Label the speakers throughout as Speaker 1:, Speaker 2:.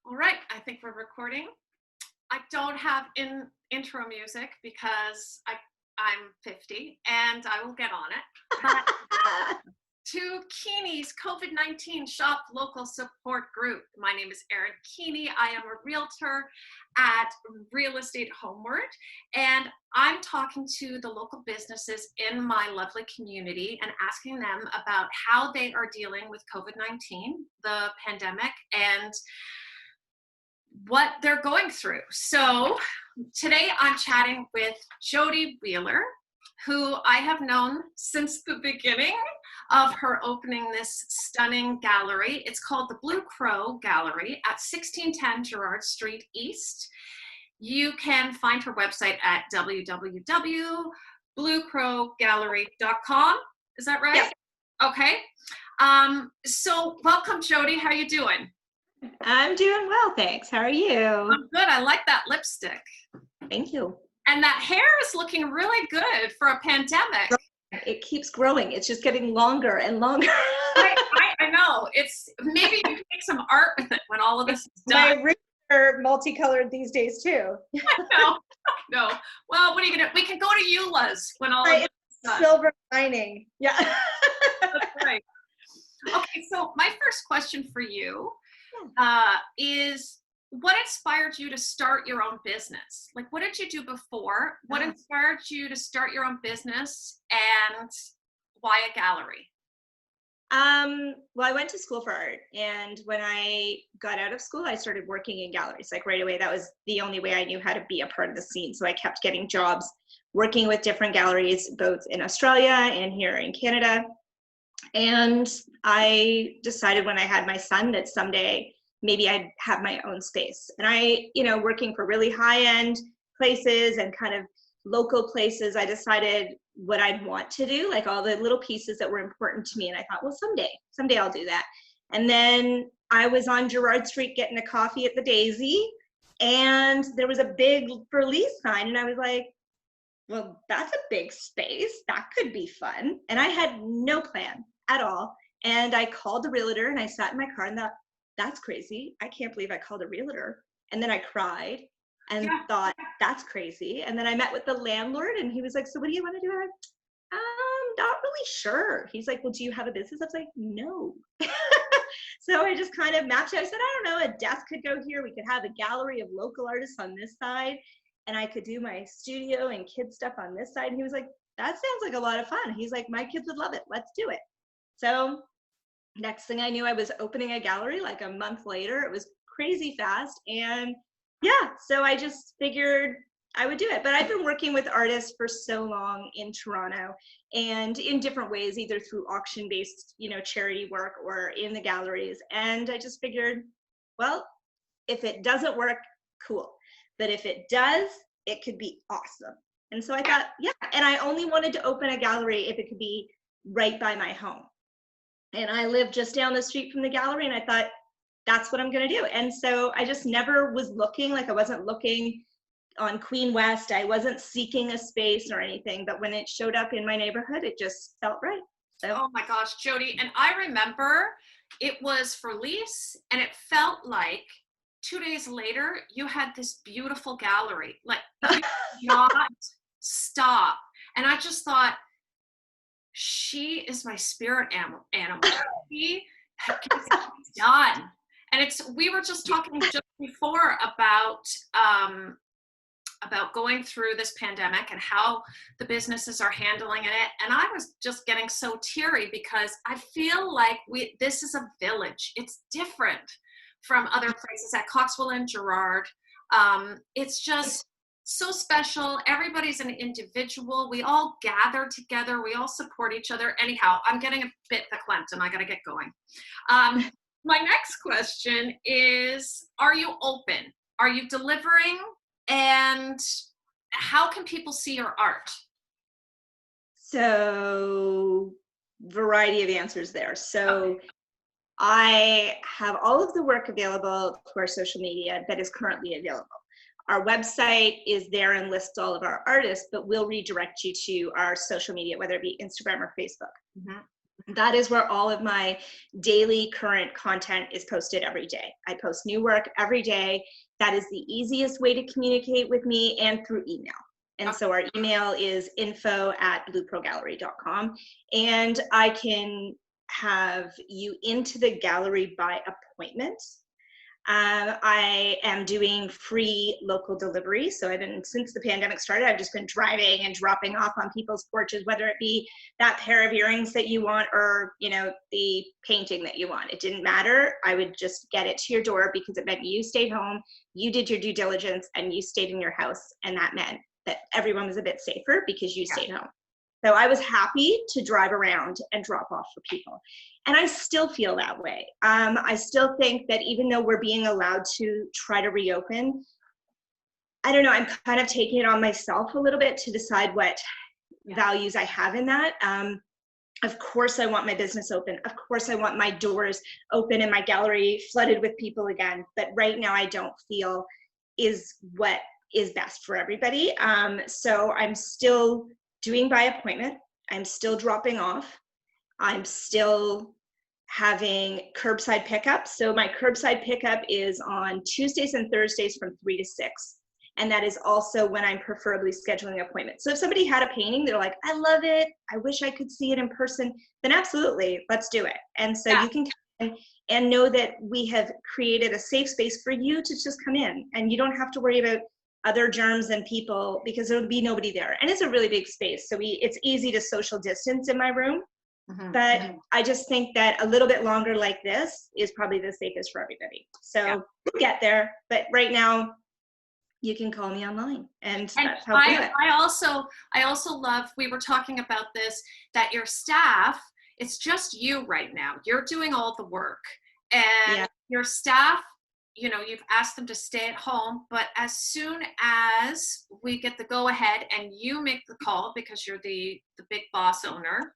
Speaker 1: All right, I think we're recording. I don't have intro music because I'm 50 and I will get on it. But to Keaney's COVID-19 Shop Local Support Group. My name is Erin Keaney. I am a realtor at Real Estate Homeward, and I'm talking to the local businesses in my lovely community and asking them about how they are dealing with COVID-19, the pandemic, and what they're going through. So today I'm chatting with Jodi Wheeler, who I have known since the beginning of her opening this stunning gallery. It's called the Blue Crow Gallery at 1610 Gerrard Street East. You can find her website at www.bluecrowgallery.com. Is that right?
Speaker 2: Yep.
Speaker 1: Okay. So welcome, Jodi. How are you doing?
Speaker 2: I'm doing well, thanks. How are you?
Speaker 1: I'm good. I like that lipstick.
Speaker 2: Thank you.
Speaker 1: And that hair is looking really good for a pandemic.
Speaker 2: It keeps growing. It's just getting longer and longer.
Speaker 1: I know. It's maybe you can make some art with it when all of this is done.
Speaker 2: My roots are multicolored these days too.
Speaker 1: No. Well, what are you gonna? We can go to Eula's when all of this is done.
Speaker 2: Silver lining. Yeah.
Speaker 1: That's right. Okay, so my first question for you is, what inspired you to start your own business? Like, what did you do before? What inspired you to start your own business, and why a gallery?
Speaker 2: Well, I went to school for art, and when I got out of school, I started working in galleries. Like right away, that was the only way I knew how to be a part of the scene. So I kept getting jobs working with different galleries, both in Australia and here in Canada. And I decided when I had my son that someday maybe I'd have my own space. And I, working for really high-end places and kind of local places, I decided what I'd want to do, like all the little pieces that were important to me. And I thought, well, someday I'll do that. And then I was on Gerrard Street getting a coffee at the Daisy, and there was a big for lease sign. And I was like, well, that's a big space. That could be fun. And I had no plan at all. And I called the realtor, and I sat in my car and thought, that's crazy. I can't believe I called a realtor. And then I cried and thought, that's crazy. And then I met with the landlord, and he was like, so what do you want to do? I'm not really sure. He's like, well, do you have a business? I was like, no. So I just kind of mapped it. I said, I don't know, a desk could go here. We could have a gallery of local artists on this side, and I could do my studio and kids stuff on this side. And he was like, that sounds like a lot of fun. He's like, my kids would love it. Let's do it. So next thing I knew, I was opening a gallery like a month later. It was crazy fast. And so I just figured I would do it. But I've been working with artists for so long in Toronto, and in different ways, either through auction-based, charity work or in the galleries. And I just figured, well, if it doesn't work, cool. But if it does, it could be awesome. And so I thought, and I only wanted to open a gallery if it could be right by my home. And I live just down the street from the gallery, and I thought, that's what I'm going to do. And so I just never was looking, like I wasn't looking on Queen West. I wasn't seeking a space or anything, but when it showed up in my neighborhood, it just felt right. So.
Speaker 1: Oh my gosh, Jodi. And I remember it was for lease, and it felt like 2 days later, you had this beautiful gallery. Like, you did not stop. And I just thought, she is my spirit animal. She gets it done. And we were just talking just before about going through this pandemic and how the businesses are handling it. And I was just getting so teary because I feel like this is a village. It's different from other places at Coxwell and Gerrard. It's just so special. Everybody's an individual. We all gather together. We all support each other. Anyhow, I'm getting a bit verklempt and I got to get going. My next question is, are you open? Are you delivering? And how can people see your art?
Speaker 2: So, variety of answers there. So, I have all of the work available to our social media that is currently available. Our website is there and lists all of our artists, but we'll redirect you to our social media, whether it be Instagram or Facebook. That is where all of my daily current content is posted every day. I post new work every day. That is the easiest way to communicate with me, and through email. And so our email is info@blueprogallery.com. And I can have you into the gallery by appointment. I am doing free local delivery. So since the pandemic started, I've just been driving and dropping off on people's porches, whether it be that pair of earrings that you want or, the painting that you want. It didn't matter. I would just get it to your door because it meant you stayed home, you did your due diligence, and you stayed in your house. And that meant that everyone was a bit safer because you stayed home. So I was happy to drive around and drop off for people. And I still feel that way. I still think that even though we're being allowed to try to reopen, I don't know, I'm kind of taking it on myself a little bit to decide what values I have in that. Of course, I want my business open. Of course, I want my doors open and my gallery flooded with people again. But right now, I don't feel is what is best for everybody. So I'm still doing by appointment. I'm still dropping off. I'm still having curbside pickup. So my curbside pickup is on Tuesdays and Thursdays from 3 to 6. And that is also when I'm preferably scheduling appointments. So if somebody had a painting, they're like, I love it, I wish I could see it in person, then absolutely, let's do it. And so you can come in and know that we have created a safe space for you to just come in. And you don't have to worry about other germs and people because there'll be nobody there. And it's a really big space. So it's easy to social distance in my room. But I just think that a little bit longer like this is probably the safest for everybody. So we'll get there. But right now, you can call me online. And that's how we do it.
Speaker 1: I also love, we were talking about this, that your staff, it's just you right now. You're doing all the work. And your staff, you've asked them to stay at home, but as soon as we get the go ahead and you make the call because you're the big boss owner,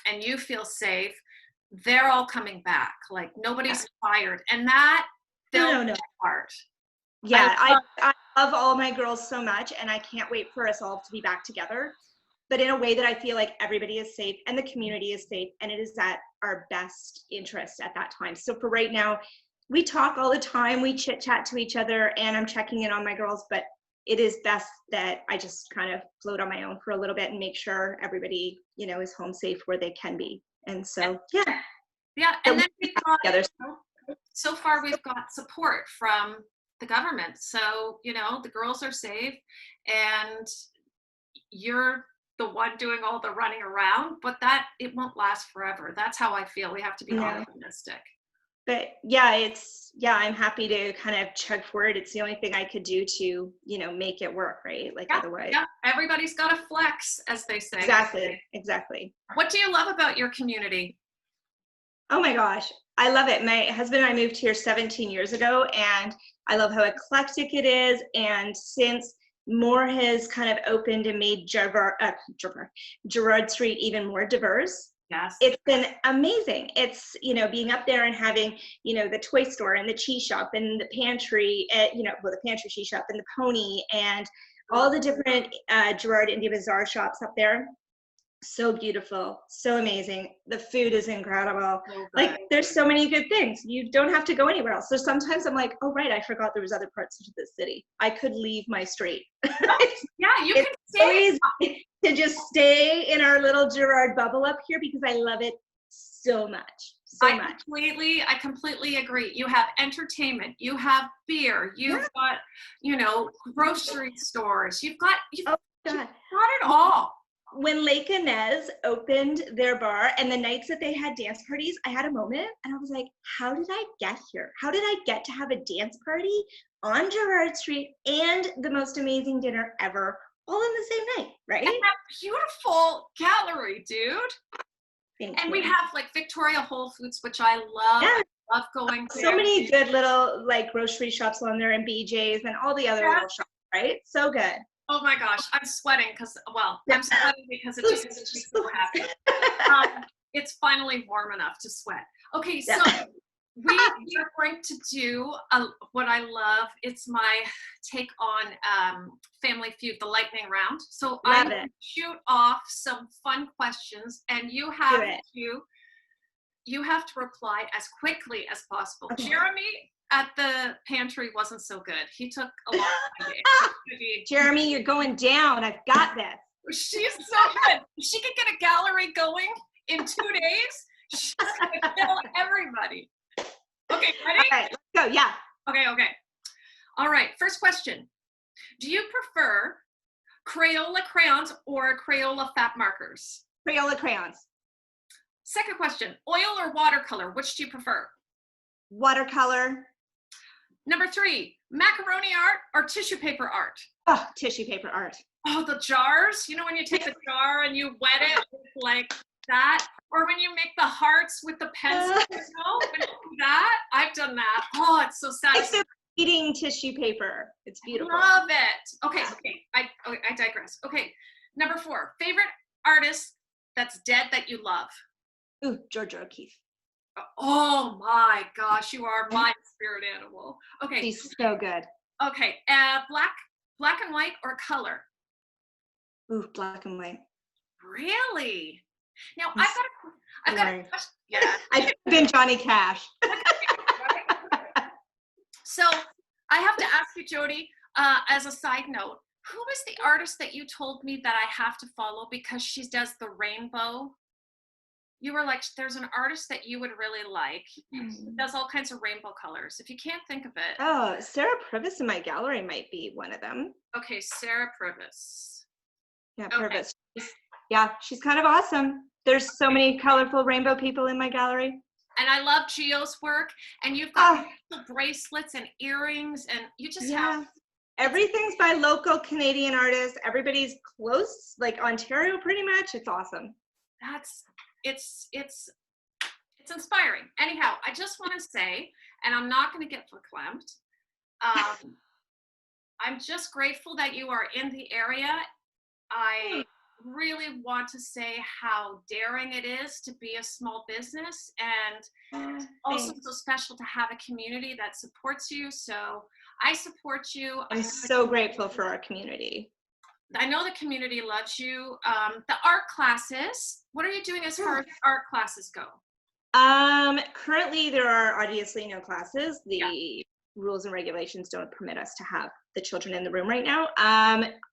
Speaker 1: and you feel safe, they're all coming back. Like nobody's fired, and that no. Part.
Speaker 2: Yeah, I love all my girls so much, and I can't wait for us all to be back together, but in a way that I feel like everybody is safe and the community is safe, and it is at our best interest at that time. So for right now, we talk all the time, we chit chat to each other, and I'm checking in on my girls, but it is best that I just kind of float on my own for a little bit and make sure everybody, is home safe where they can be. And so,
Speaker 1: and then so far we've got support from the government. So, the girls are safe and you're the one doing all the running around, but it won't last forever. That's how I feel. We have to be optimistic.
Speaker 2: But I'm happy to kind of chug forward. It's the only thing I could do to, make it work, right? Like otherwise. Yeah,
Speaker 1: everybody's got to flex, as they say.
Speaker 2: Exactly.
Speaker 1: What do you love about your community?
Speaker 2: Oh my gosh, I love it. My husband and I moved here 17 years ago, and I love how eclectic it is. And since more has kind of opened and made Gerrard Street even more diverse, it's been amazing. It's, being up there and having, the toy store and the cheese shop and the pantry, the pantry cheese shop and the pony and all the different Gerrard India Bazaar shops up there. So beautiful, so amazing. The food is incredible. Like there's so many good things. You don't have to go anywhere else. So sometimes I'm like, oh right, I forgot there was other parts of the city. I could leave my street.
Speaker 1: You can stay.
Speaker 2: So easy to just stay in our little Gerrard bubble up here because I love it so much. I completely agree. You have entertainment, you have beer, you've got, grocery stores, you've got it all. When Lake Inez opened their bar and the nights that they had dance parties, I had a moment and I was like, how did I get here? How did I get to have a dance party on Gerrard Street and the most amazing dinner ever all in the same night, right?
Speaker 1: And that beautiful gallery, dude.
Speaker 2: Thank you.
Speaker 1: We have like Victoria Whole Foods, which I love.
Speaker 2: Yeah.
Speaker 1: I love going to.
Speaker 2: So many good little like grocery shops on there and BJ's and all the other little shops, right? So good.
Speaker 1: Oh my gosh, I'm sweating because it just makes me so happy. It's finally warm enough to sweat. Okay, so we are going to do what I love. It's my take on Family Feud, the lightning round. So I'm going to shoot off some fun questions, and you have to reply as quickly as possible. Okay. Jeremy at the pantry wasn't so good. He took a long time to answer.
Speaker 2: Jeremy, you're going down. I've got this.
Speaker 1: She's so good. She could get a gallery going in 2 days. She's going to kill everybody. Okay, ready?
Speaker 2: All right, let's go. Yeah.
Speaker 1: Okay. All right, first question. Do you prefer Crayola crayons or Crayola fat markers?
Speaker 2: Crayola crayons.
Speaker 1: Second question, oil or watercolor? Which do you prefer?
Speaker 2: Watercolor.
Speaker 1: Number 3, macaroni art or tissue paper art?
Speaker 2: Oh, tissue paper art.
Speaker 1: Oh, the jars? You know when you take the jar and you wet it like that? Or when you make the hearts with the pencil, when you do that? I've done that. Oh, it's so satisfying.
Speaker 2: It's eating tissue paper. It's beautiful.
Speaker 1: Love it. Okay. I digress. Okay, number 4, favorite artist that's dead that you love?
Speaker 2: Ooh, George O'Keeffe.
Speaker 1: Oh my gosh, you are my spirit animal. Okay.
Speaker 2: He's so good.
Speaker 1: Okay, black and white or color?
Speaker 2: Ooh, black and white.
Speaker 1: Really? Now I've got a question. Yeah.
Speaker 2: I could have been Johnny Cash.
Speaker 1: So I have to ask you, Jodi, as a side note, who is the artist that you told me that I have to follow because she does the rainbow? You were like, there's an artist that you would really like. She does all kinds of rainbow colors. If you can't think of it.
Speaker 2: Oh, Sarah Privis in my gallery might be one of them.
Speaker 1: Okay, Sarah Privis.
Speaker 2: Yeah, Privis. Yeah, she's kind of awesome. There's so many colorful rainbow people in my gallery.
Speaker 1: And I love Gio's work. And you've got bracelets and earrings, and you just have.
Speaker 2: Everything's by local Canadian artists. Everybody's close, like Ontario, pretty much. It's awesome.
Speaker 1: It's inspiring. Anyhow, I just want to say, and I'm not going to get verklempt, I'm just grateful that you are in the area. I really want to say how daring it is to be a small business, and also so special to have a community that supports you. So I support you.
Speaker 2: I'm so grateful for our community.
Speaker 1: I know the community loves you. The art classes, what are you doing as far as art classes go?
Speaker 2: Currently there are obviously no classes. The rules and regulations don't permit us to have the children in the room right now.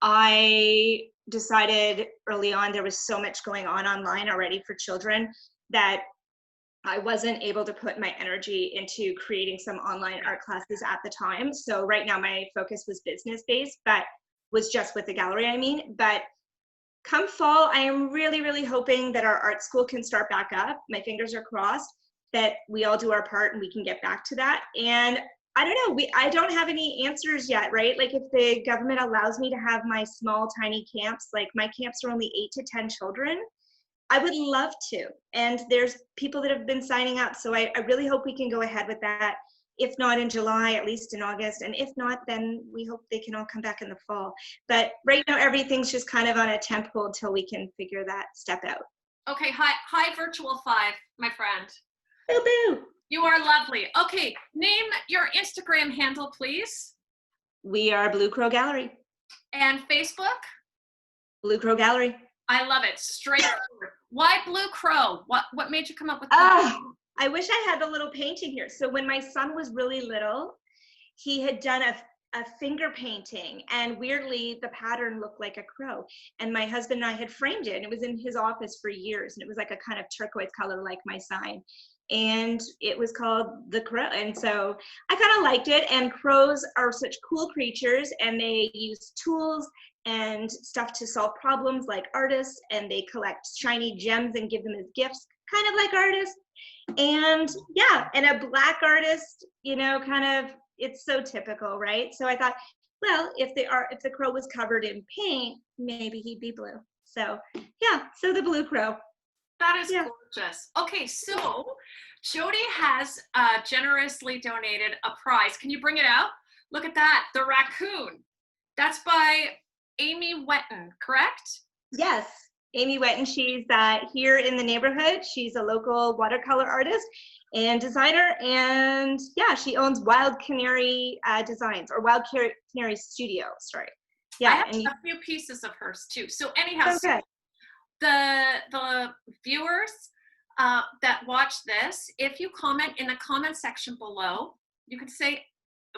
Speaker 2: I decided early on there was so much going on online already for children that I wasn't able to put my energy into creating some online art classes at the time. So right now my focus was business-based, but was just with the gallery, I mean. But come fall, I am really, really hoping that our art school can start back up. My fingers are crossed that we all do our part and we can get back to that. And I don't know, I don't have any answers yet, right? Like if the government allows me to have my small, tiny camps, like my camps are only 8 to 10 children, I would love to. And there's people that have been signing up. So I really hope we can go ahead with that. If not in July, at least in August. And if not, then we hope they can all come back in the fall. But right now, everything's just kind of on a temp hold till we can figure that step out.
Speaker 1: Okay, hi Virtual 5, my friend.
Speaker 2: Boo boo.
Speaker 1: You are lovely. Okay, name your Instagram handle, please.
Speaker 2: We are Blue Crow Gallery.
Speaker 1: And Facebook?
Speaker 2: Blue Crow Gallery.
Speaker 1: I love it. Straightforward. Why Blue Crow? What made you come up with that?
Speaker 2: I wish I had the little painting here. So when my son was really little, he had done a finger painting, and weirdly the pattern looked like a crow. And my husband and I had framed it, and it was in his office for years, and it was like a kind of turquoise color like my sign. And it was called the crow. And so I kind of liked it. And crows are such cool creatures, and they use tools and stuff to solve problems like artists, and they collect shiny gems and give them as gifts, kind of like artists. And yeah, and a Black artist, you know, kind of, it's so typical, right? So I thought, well, if the crow was covered in paint, maybe he'd be blue. So yeah, so the Blue Crow.
Speaker 1: That is gorgeous. Okay, so Jodi has generously donated a prize. Can you bring it out? Look at that, the raccoon. That's by Amy Wetton, correct?
Speaker 2: Yes. Amy Wetton. She's here in the neighborhood. She's a local watercolor artist and designer, and yeah, she owns Wild Canary Designs, or Wild Canary Studio. Sorry. Yeah,
Speaker 1: I have a few pieces of hers too. So anyhow,
Speaker 2: okay.
Speaker 1: the viewers that watch this, if you comment in the comment section below, you can say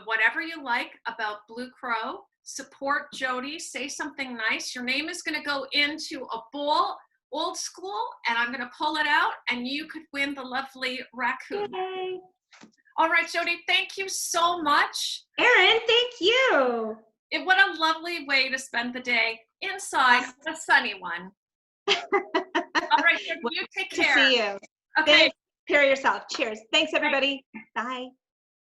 Speaker 1: whatever you like about Blue Crow. Support Jodi, say something nice. Your name is going to go into a bowl, old school, and I'm going to pull it out, and you could win the lovely raccoon.
Speaker 2: Yay.
Speaker 1: All right, Jodi, thank you so much.
Speaker 2: Erin, thank you.
Speaker 1: What a lovely way to spend the day inside the sunny one. All right, Jodi, you take care.
Speaker 2: To see you.
Speaker 1: Okay.
Speaker 2: Take care of yourself. Cheers. Thanks, everybody. Bye.